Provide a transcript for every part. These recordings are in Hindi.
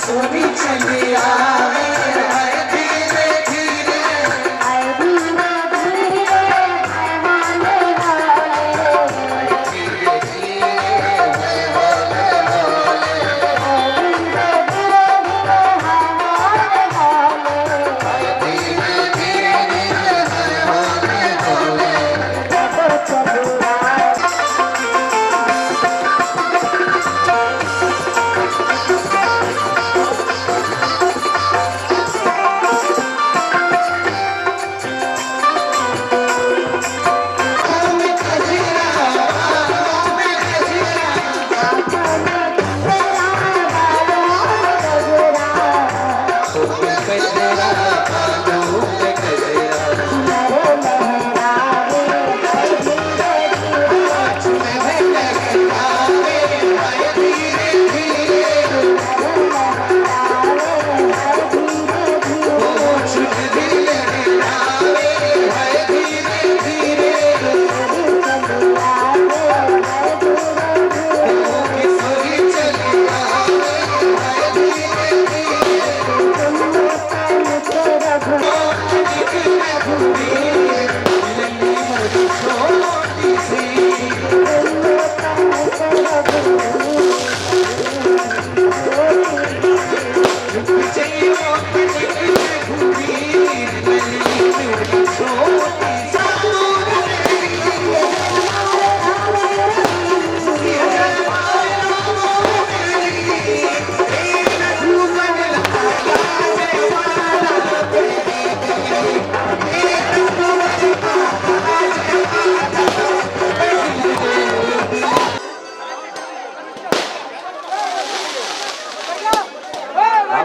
सोनी चली आवे हाय धीरे धीरे हाय धीरे धीरे हाय वाले वाले हाय धीरे धीरे हाय वाले वाले हाय धीरे धीरे हाय वाले वाले हाय धीरे धीरे हाय वाले वाले जब चलिया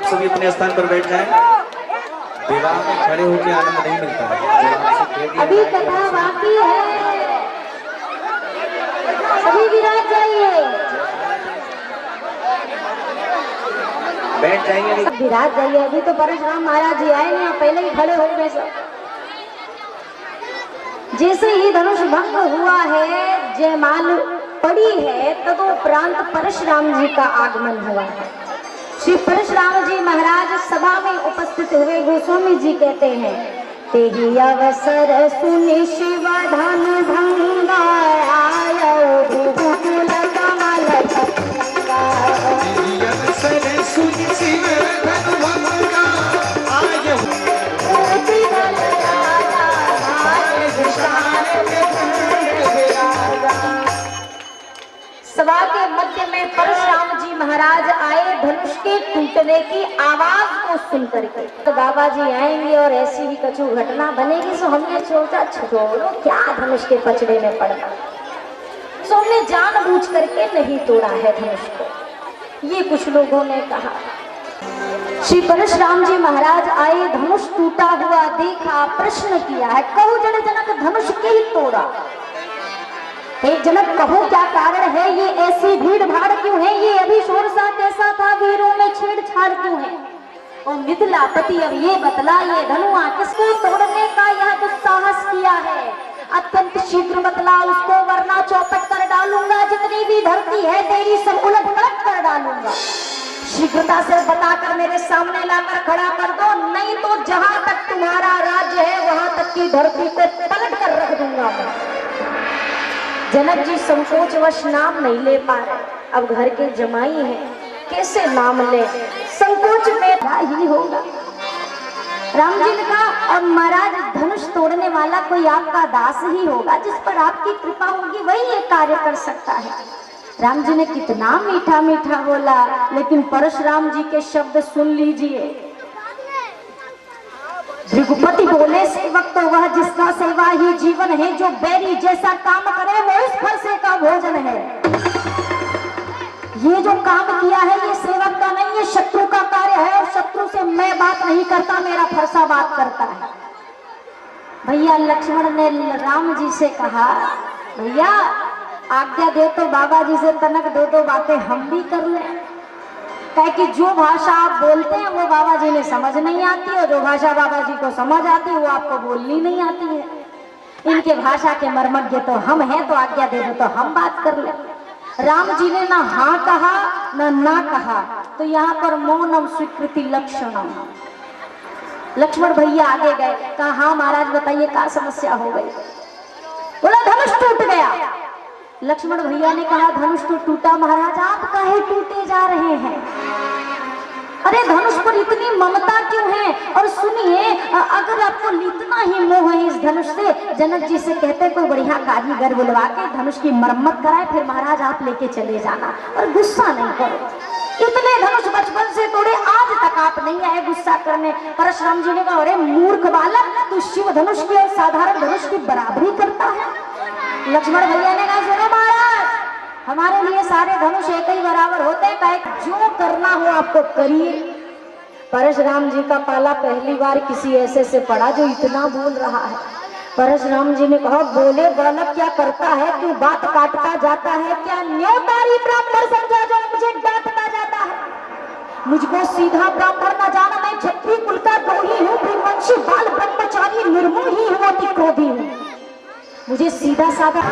सभी अपने स्थान पर बैठ जाएं। विवाह में खड़े होकर आनंद नहीं मिलता है। अभी कथा बाकी है, सभी विराज जाइए, बैठ जाइए, विराज जाइए। अभी तो परशुराम महाराज जी आए नहीं, पहले ही खड़े हो गए सब। जैसे ही धनुष भंग हुआ है, जयमाल पड़ी है, तदोपरांत परशुराम जी का आगमन हुआ है। श्री परशुराम जी महाराज सभा में उपस्थित हुए। गोस्वामी जी कहते हैं, तेहि अवसर सुनि शिव धन भंगा आयो भूगुल कमल पतिंगा। तेहि अवसर सुनि शिव धन भंगा आयो भूगुल राजा आय विशाल विराजा। सभा के मध्य में परशुराम जी महाराज आए धनुष के टूटने की आवाज को सुन करके। तो बाबा जी आएंगे और ऐसी ही कछु घटना बनेगी, सो हमने सोचा छोड़ो क्या धनुष के पचड़े में पड़ना, सो हमने जानबूझ करके नहीं तोड़ा है धनुष को, ये कुछ लोगों ने कहा। श्री परशुराम जी महाराज आए, धनुष टूटा हुआ देखा, प्रश्न किया है, कहो जड़ जनक धनुष के ही तोड़ा। एक जनक कहो क्या कारण है, ये ऐसी भीड़ भाड़ क्यों है, ये अभी शोर सा कैसा था, वीरों में छेड़छाड़ क्यों है। और मिथिलापति अब ये बतला, ये धनुआ किसको तोड़ने का यह दुस्साहस किया है, अत्यंत शीघ्र बतला उसको, वरना चौपट कर डालूंगा, जितनी भी धरती है तेरी सब उलट पलट कर डालूंगा। शीघ्रता से बताकर मेरे सामने लाकर खड़ा कर दो, नहीं तो जहां तक तुम्हारा राज्य है वहां तक की धरती को पलट कर रख दूंगा मैं। जनक जी संकोचवश नाम नहीं ले पा रहे, अब घर के जमाई हैं, कैसे नाम ले, संकोच में ही होगा। राम जी ने कहा, और महाराज धनुष तोड़ने वाला कोई आपका दास ही होगा, जिस पर आपकी कृपा होगी वही ये कार्य कर सकता है। राम जी ने कितना मीठा मीठा बोला, लेकिन परशुराम जी के शब्द सुन लीजिए। भृगुपति बोले, सेवक तो वह जिसका सेवा ही जीवन है, जो बैरी जैसा काम करे वो इस फरसे का भोजन है। ये जो काम किया है ये सेवक का नहीं, ये शत्रु का कार्य है, और शत्रु से मैं बात नहीं करता, मेरा फरसा बात करता है। भैया लक्ष्मण ने राम जी से कहा, भैया आज्ञा दे तो बाबा जी से तनक दो बातें हम भी कर लें। कहे कि जो भाषा आप बोलते हैं वो बाबा जी ने समझ नहीं आती, और जो भाषा बाबा जी को समझ आती है वो आपको बोलनी नहीं आती है। इनके भाषा के मर्मज्ञ तो हम हैं, तो आज्ञा दे दो तो हम बात कर ले। राम जी ने ना हाँ कहा ना कहा, तो यहाँ पर मौनम स्वीकृति लक्षणम। लक्ष्मण भैया आगे गए, कहा हाँ महाराज बताइए क्या समस्या हो गई। बोला धनुष टूट गया। लक्ष्मण भैया ने कहा धनुष तो टूटा महाराज, आप काहे टूटे जा रहे हैं? अरे धनुष पर इतनी ममता क्यों है? और सुनिए, अगर आपको इतना ही मोह है इस धनुष से, जनक जी से कहते कोई बढ़िया कारीगर बुलवा के धनुष की मरम्मत कराए, फिर महाराज आप लेके चले जाना, और गुस्सा नहीं करो। इतने धनुष बचपन से तोड़े, आज तक आप नहीं आए गुस्सा करने। परशुराम जी ने कहा अरे मूर्ख बालक, तू शिव धनुष की और साधारण धनुष की बराबरी करता है। लक्ष्मण भैया ने कहा सुनो महाराज, हमारे लिए सारे धनुष एक ही बराबर होते हैं, कहे जो करना हो आपको करिए। परशुराम जी का पाला पहली बार किसी ऐसे से पड़ा जो इतना बोल रहा है। परशुराम जी ने कहा बोले बालक क्या करता है, तू बात काटता जाता है, क्या न्योतारी ब्राह्मण समझा जो मुझे डांटता जाता है? मुझको सीधा ब्राह्मण न जाना, मैं क्षत्रिय कुल का द्रोही हूँ, ब्रह्मवंशी बाल ब्रह्मचारी निर्मोही हूँ, अति क्रोधी हूँ, मुझे सीधा साधा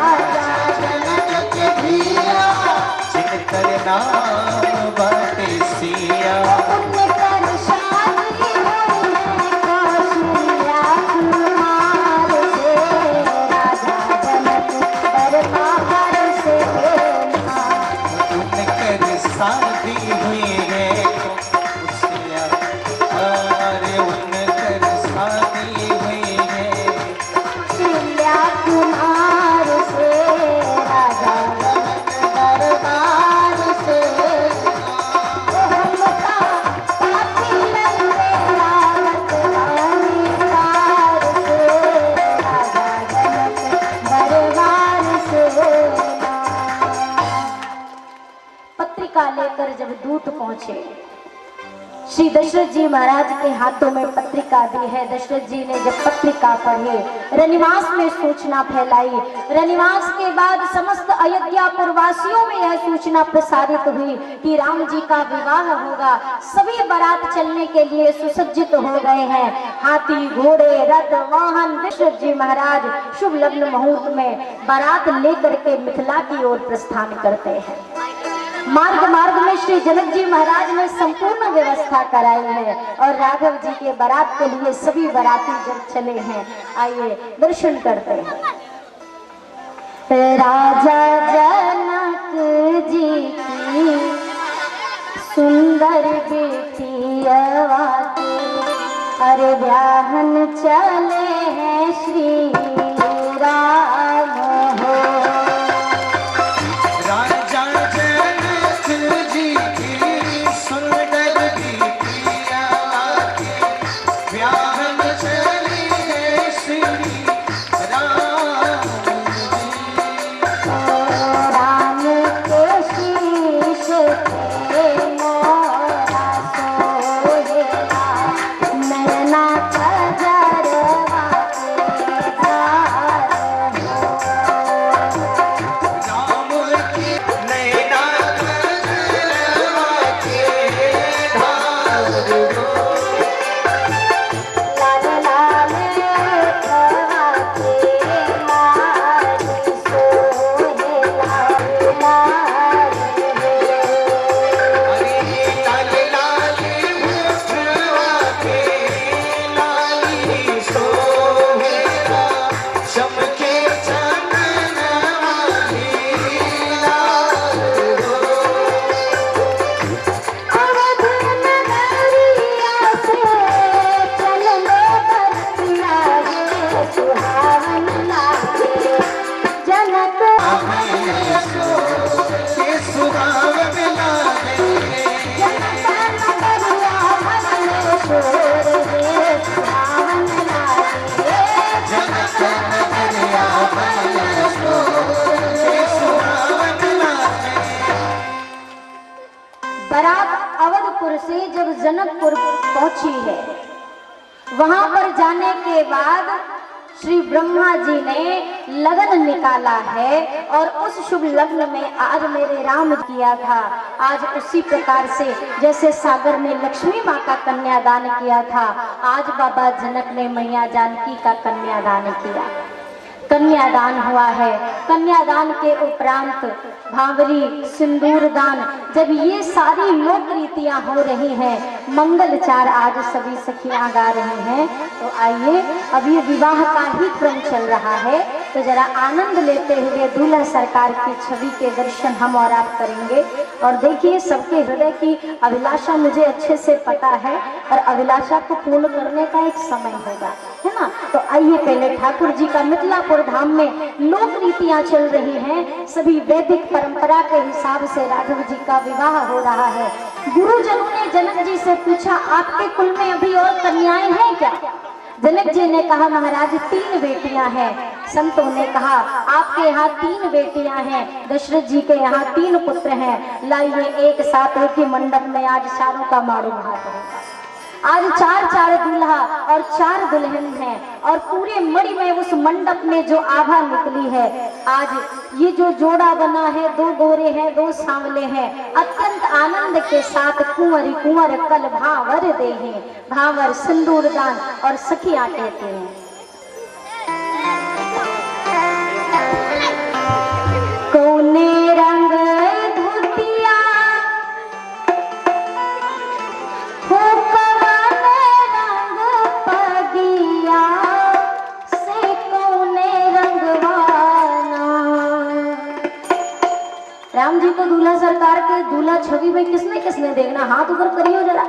लेकर जब दूत पहुंचे, श्री दशरथ जी महाराज के हाथों में पत्रिका दी है। दशरथ जी ने जब पत्रिका पढ़ी, रनिवास में सूचना फैलाई। रनिवास के बाद समस्त अयोध्यापुर वासियों में यह सूचना प्रसारित हुई कि राम जी का विवाह होगा। सभी बारात चलने के लिए सुसज्जित हो गए हैं, हाथी घोड़े रथ वाहन। दशरथ जी महाराज शुभ लग्न मुहूर्त में बारात लेकर के मिथिला की ओर प्रस्थान करते हैं। मार्ग मार्ग में श्री जनक जी महाराज ने संपूर्ण व्यवस्था कराई है और राघव जी के बारात के लिए सभी बाराती जब चले हैं, आइए दर्शन करते हैं। राजा जनक जी की सुंदर बेटी अवाती, अरे ब्याहन चले हैं श्री राम हो। बारात अवधपुर से जब जनकपुर पहुंची है, वहां पर जाने के बाद श्री ब्रह्मा जी ने लगन निकाला है और उस शुभ लग्न में आज मेरे राम किया था। आज उसी प्रकार से जैसे सागर ने लक्ष्मी माँ का कन्यादान किया था, आज बाबा जनक ने मैया जानकी का कन्यादान किया। कन्यादान हुआ है। कन्यादान के उपरांत भांवरी, सिंदूर दान, जब ये सारी लोक रीतियां हो रही हैं, मंगलचार आज सभी सखियां गा रही हैं, तो आइए अब ये विवाह का ही क्रम चल रहा है, तो जरा आनंद लेते हुए दूल्हा सरकार की छवि के दर्शन हम और आप करेंगे। और देखिए, सबके हृदय की अभिलाषा मुझे अच्छे से पता है, और अभिलाषा को पूर्ण करने का एक समय होगा, है ना। तो आइए, पहले ठाकुर जी का मिथिलापुर धाम में लोक रीतियां चल रही हैं, सभी वैदिक परंपरा के हिसाब से राघव जी का विवाह हो रहा है। गुरुजनों ने जनक जी से पूछा, आपके कुल में अभी और कन्याएं हैं क्या? जनक जी ने कहा, महाराज 3 बेटियां हैं। संतों ने कहा, आपके यहाँ 3 बेटियां हैं, दशरथ जी के यहाँ 3 पुत्र हैं। लाइए, एक साथ एक ही मंडप में आज चारों का माड़ू महात होगा। आज 4 दूल्हा और 4 दुल्हन हैं, और पूरे मणि में उस मंडप में जो आभा निकली है, आज ये जो जोड़ा बना है, 2 गोरे हैं 2 सांवले हैं, अत्यंत आनंद के साथ कुंवर कुंवर कल भावर दे हैं, भावर सिंदूर दान और सखियां कहते हैं। कौने रंग धोतिया राम जी को दूल्हा सरकार के दूल्हा छवि में किसने किसने देखना? हाथ ऊपर करियो जरा।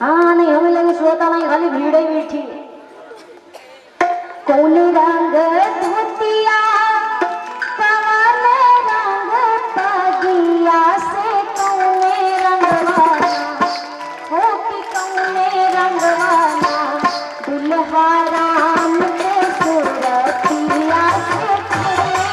हाँ, नहीं हमें लगे श्रोता नहीं, खाली भीड़ ही बैठी। कौन रंग धोतिया कौन रंग पगिया से, कौन रंगवाना हो कि कौन रंगवाना, दुल्हा राम के सुरतिया से संग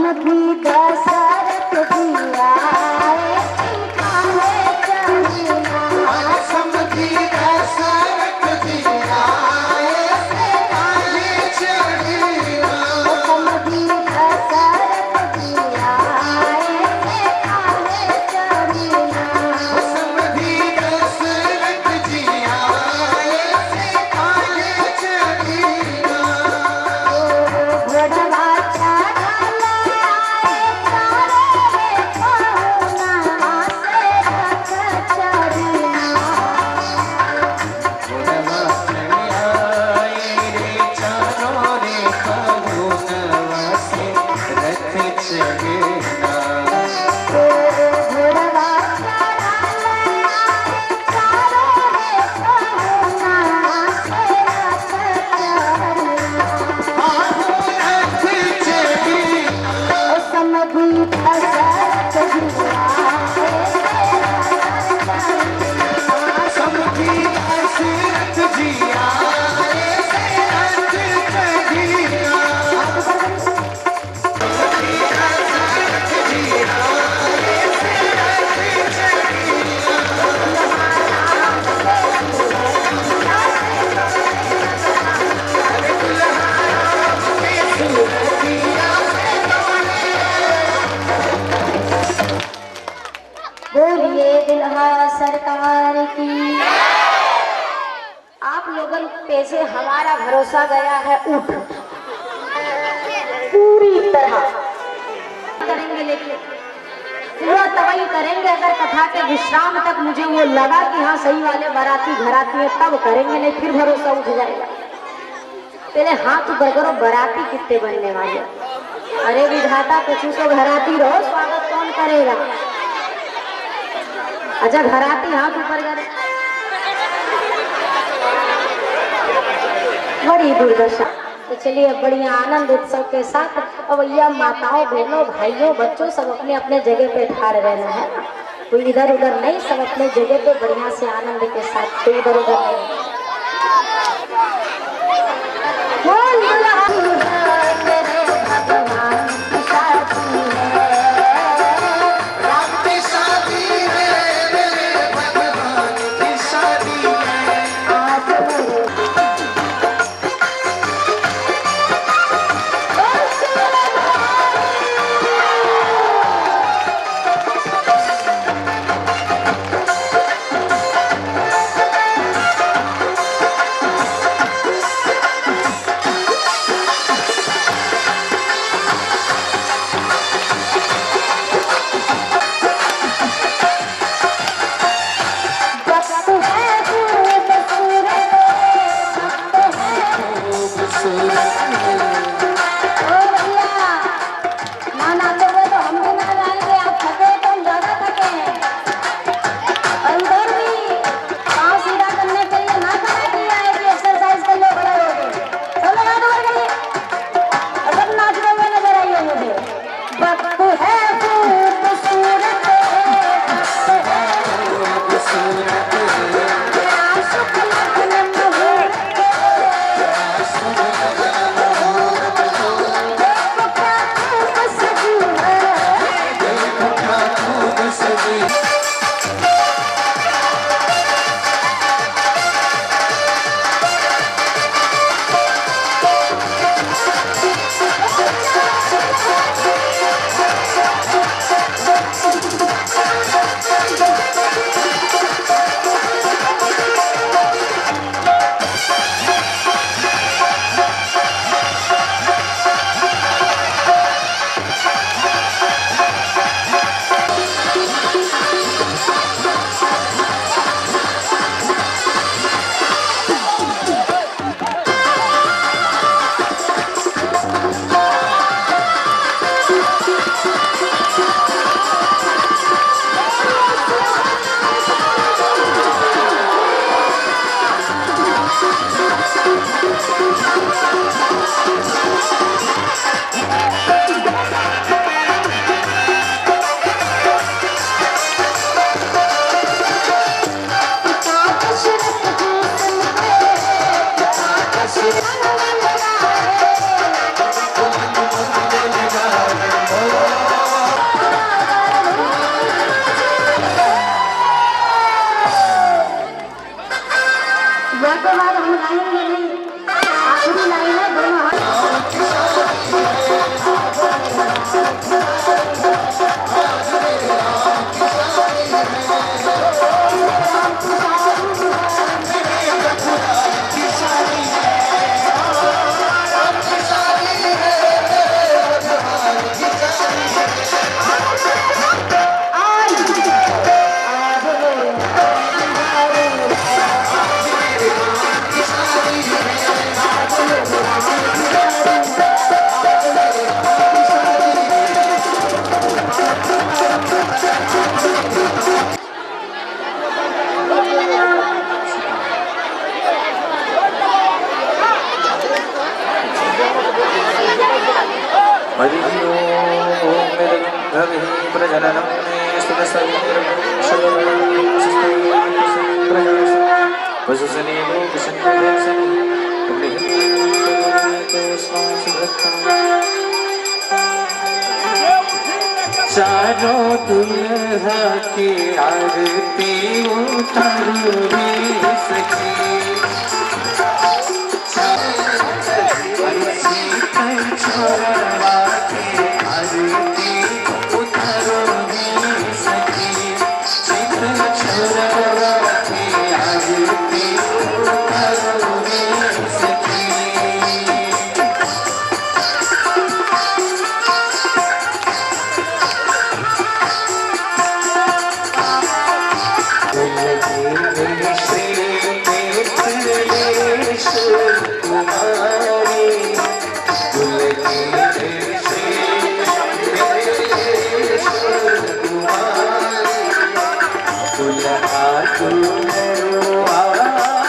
समधी दशरथ जी आए काहे चढ़िया समधी दशरथ जी आए काहे चढ़िया समधी दशरथ जी आए काहे चढ़िया समधी दशरथ जी आए काहे चढ़िया घोड़वा चढ़ल आए तारे पहुना से रथ चढ़िया घोड़वा चढ़ाए रे चारों रे पहुनवा से रथ चढ़ना घोड़वा चढ़ल आए तारे पहुना से रथ चढ़िया रथ चढ़ी ओ समधी दशरथ जी आए समधी दशरथ जी आए रथ चढ़िया बोलिए दुल्हा सरकार की। आप लोगन पे से हमारा भरोसा गया है उठ पूरी तरह करेंगे, लेकिन पूरा तवई करेंगे अगर कथा के विश्राम तक मुझे वो लगा कि हाँ सही वाले बाराती घराती है तब करेंगे, नहीं फिर भरोसा उठ जाएगा। पहले हाथ ऊपर करो, बाराती कितने बनने वाले। अरे विधाता कुछ तो घराती रहो, स्वागत कौन करेगा। अच्छा घराती हाथ ऊपर करे, बड़ी दुर्दशा। तो चलिए अब बढ़िया आनंद उत्सव के साथ अब भैया माताओं बहनों भाइयों बच्चों सब अपने अपने जगह पे ठाड़ रहना है, कोई इधर उधर नहीं, सब अपने जगह पे बढ़िया से आनंद के साथ, कोई इधर उधर नहीं। बोल दुल्हा तेरे भगवान की शादी है, राम की शादी है मेरे भगवान की शादी है आज मेरे प्रजननं चारों दुल्हा की आरती उतारूंगी सखी छोड़वा के आरती उतारूंगी सखी छोड़वा के आरती उतारूंगी सखी दुल्हा